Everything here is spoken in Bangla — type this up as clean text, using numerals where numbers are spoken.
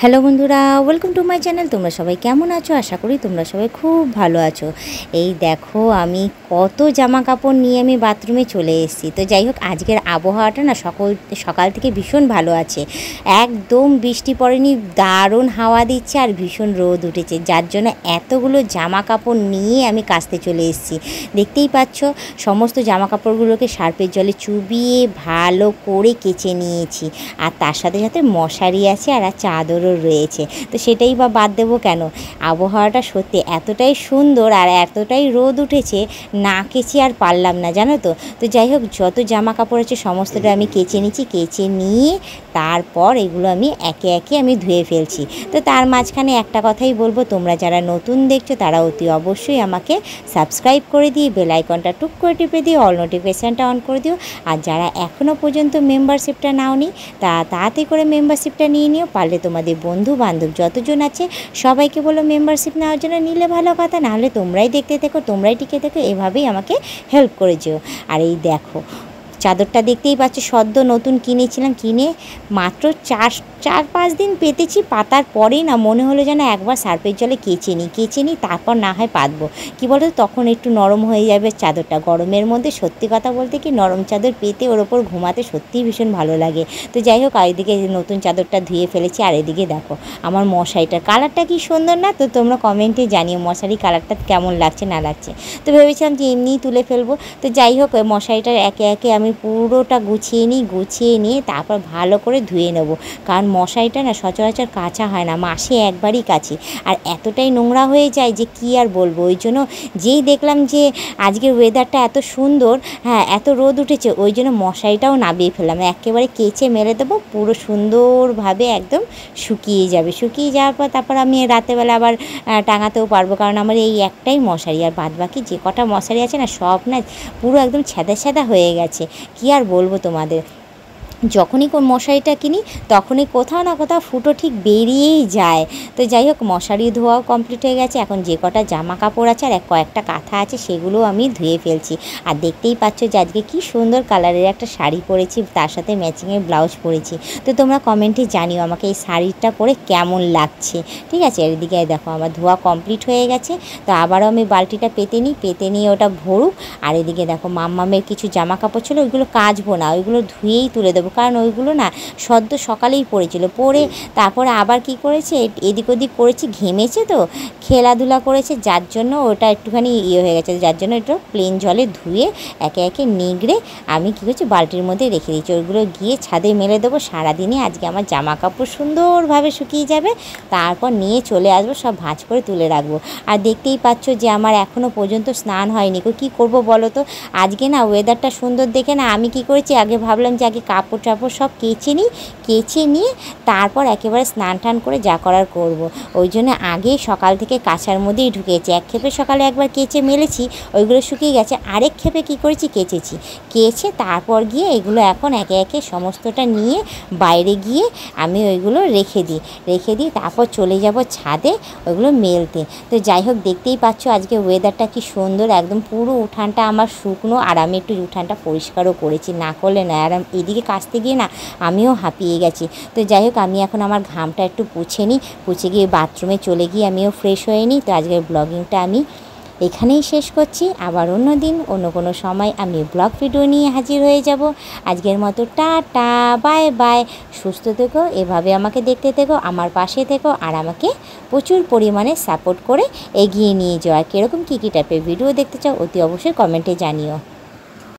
হ্যালো বন্ধুরা, ওয়েলকাম টু মাই চ্যানেল। তোমরা সবাই কেমন আছো? আশা করি তোমরা সবাই খুব ভালো আছো। এই দেখো আমি কত জামা কাপড় নিয়ে আমি বাথরুমে চলে এসেছি। তো যাই হোক, আজকের আবহাওয়াটা না সকাল থেকে ভীষণ ভালো আছে। একদম বৃষ্টি পড়েনি, দারুণ হাওয়া দিচ্ছে আর ভীষণ রোদ উঠেছে, যার জন্য এতগুলো জামা কাপড় নিয়ে আমি কাচতে চলে এসেছি। দেখতেই পাচ্ছ, সমস্ত জামা কাপড়গুলোকে সার্ফের জলে চুবিয়ে ভালো করে কেচে নিয়েছি। আর তার সাথে সাথে মশারি আছে আর চাদরও রয়েছে। তো সেটাই বা বাদ দেবো কেন? আবহাওয়াটা সত্যি এতটাই সুন্দর আর এতটাই রোদ উঠেছে, না কেচে আর পারলাম না, জানো তো। তো যাই হোক, যত জামা কাপড় আছে সমস্তটা আমি কেচে নিচ্ছি। কেচে নিয়ে তারপর এগুলো আমি একে একে আমি ধুয়ে ফেলছি। তো তার মাঝখানে একটা কথাই বলবো, তোমরা যারা নতুন দেখছো তারা অতি অবশ্যই আমাকে সাবস্ক্রাইব করে দিয়ে বেল আইকনটা টুক করে টিপে দিও, অল নোটিফিকেশানটা অন করে দিও। আর যারা এখনও পর্যন্ত মেম্বারশিপটা নাওনি তাড়াতাড়ি করে মেম্বারশিপটা নিয়ে নিও। পারলে তোমাদের বন্ধু বান্ধব যতজন আছে সবাইকে বলো মেম্বারশিপ নেওয়ার জন্য। নিলে ভালো কথা, নাহলে তোমরাই দেখতে থেকো, তোমরাই টিকে থেকো, এভাবেই আমাকে হেল্প করে যেও। আর এই দেখো, চাদরটা দেখতেই পাচ্ছ, সদ্য নতুন কিনেছিলাম। কিনে মাত্র চার পাঁচ দিন পেতেছি। পাতার পরেই না মনে হলো যেন একবার সার্ফের জলে কেচে নিই, তারপর না হয় পাতবো। কী বলো, তখন একটু নরম হয়ে যাবে চাদরটা। গরমের মধ্যে সত্যি কথা বলতে কি, নরম চাদর পেতে ওর ওপর ঘুমাতে সত্যিই ভীষণ ভালো লাগে। তো যাই হোক, আর এদিকে নতুন চাদরটা ধুয়ে ফেলেছি। আর এদিকে দেখো আমার মশারিটার কালারটা কি সুন্দর না? তো তোমরা কমেন্টে জানিও মশারি কালারটা কেমন লাগছে না লাগছে। তো ভেবেছিলাম যে এমনিই তুলে ফেলবো। তো যাই হোক, মশারিটার একে একে আমি পুরোটা গুছিয়ে নিয়ে তারপর ভালো করে ধুয়ে নেব। কারণ মশারিটা না সচরাচর কাচা হয় না, মাসে একবারই কাচি। আর এতটাই নোংরা হয়ে যায় যে কি আর বলবো। ওই জন্য যেই দেখলাম যে আজকের ওয়েদারটা এত সুন্দর, হ্যাঁ এত রোদ উঠেছে, ওই জন্য মশারিটাও নামিয়ে ফেললাম। একেবারে কেচে মেলে দেবো, পুরো সুন্দরভাবে একদম শুকিয়ে যাবে। শুকিয়ে যাওয়ার পর তারপর আমি রাতেরবেলা আবার টাঙাতেও পারবো, কারণ আমার এই একটাই মশারি। আর বাদবাকি যে কটা মশারি আছে না, সব না পুরো একদম ছ্যাদা হয়ে গেছে। কি আর বলবো তোমাদের। যখনই কোন মশারিটা কিনি তখনই কোথাও না কোথাও ফুটো ঠিক বেরিয়েই যায়। তো যাই হোক, মশারি ধোয়াও কমপ্লিট হয়ে গেছে। এখন যে কটা জামা কাপড় আছে আর কয়েকটা কাঁথা আছে সেগুলো আমি ধুয়ে ফেলছি। আর দেখতেই পাচ্ছ যে আজকে কি সুন্দর কালারের একটা শাড়ি পরেছি, তার সাথে ম্যাচিংয়ের ব্লাউজ পরেছি। তো তোমরা কমেন্টে জানিও আমাকে এই শাড়িটা পরে কেমন লাগছে, ঠিক আছে। আর এদিকে দেখো আমার ধোয়া কমপ্লিট হয়ে গেছে। তো আবারও আমি বালতিটা পেতে নিয়ে ওটা ভরুক। আর এদিকে দেখো মাম্মামের কিছু জামা কাপড় ছিল, ওইগুলো কাচবো না, ওইগুলো ধুয়েই তুলে দেবো। কারণ ওইগুলো না সদ্য সকালেই পড়েছিল, পরে তারপরে আবার কি করেছে, এদিক ওদিক করেছি, ঘেমেছে তো, খেলাধুলা করেছে, যার জন্য ওটা একটুখানি হয়ে গেছে। যার জন্য একটু প্লেন জলে ধুয়ে একে একে নিগড়ে আমি কী করছি বালতির মধ্যে রেখে দিচ্ছি। ওইগুলো গিয়ে ছাদে মেলে দেবো। সারাদিনে আজকে আমার জামা কাপড় সুন্দরভাবে শুকিয়ে যাবে। তারপর নিয়ে চলে আসবো, সব ভাঁজ করে তুলে রাখবো। আর দেখতেই পাচ্ছ যে আমার এখনও পর্যন্ত স্নান হয়নি। কী করবো বলো তো। আজকে না ওয়েদারটা সুন্দর দেখে না আমি কী করেছি, আগে ভাবলাম যে আগে কাপড় সব কেচে নিয়ে তারপর একেবারে স্নান টান করে যা করার করব। ওই জন্য আগে সকাল থেকে কাচার মধ্যেই ঢুকেছি। এক ক্ষেপে সকালে একবার কেচে মেলেছি, ওইগুলো শুকিয়ে গেছে। আরেক ক্ষেপে কী করেছি, কেচে তারপর গিয়ে এগুলো এখন একে একে সমস্তটা নিয়ে বাইরে গিয়ে আমি ওইগুলো রেখে দিই। তারপর চলে যাব ছাদে ওইগুলো মেলতে। তো যাই হোক, দেখতেই পাচ্ছ আজকে ওয়েদারটা কি সুন্দর, একদম পুরো উঠানটা আমার শুকনো। আর আমি একটু উঠানটা পরিষ্কারও করেছি, না করলে না। আর এদিকে কাচতে গিয়ে না আমিও হাঁপিয়ে গেছি। তো যাই হোক, আমি এখন আমার ঘামটা একটু পুছে গিয়ে বাথরুমে চলে গিয়ে আমিও ফ্রেশ হয়ে নিই। তো আজকের ব্লগিংটা আমি এখানেই শেষ করছি। আবার অন্য দিন অন্য কোনো সময় আমি ব্লগ ভিডিও নিয়ে হাজির হয়ে যাব। আজকের মতো টাটা, বাই বাই। সুস্থ থেকো, এভাবে আমাকে দেখতে থেকো, আমার পাশে থেকো, আর আমাকে প্রচুর পরিমাণে সাপোর্ট করে এগিয়ে নিয়ে যাও। আর কীরকম কী টাইপের ভিডিও দেখতে চাও অতি অবশ্যই কমেন্টে জানিও।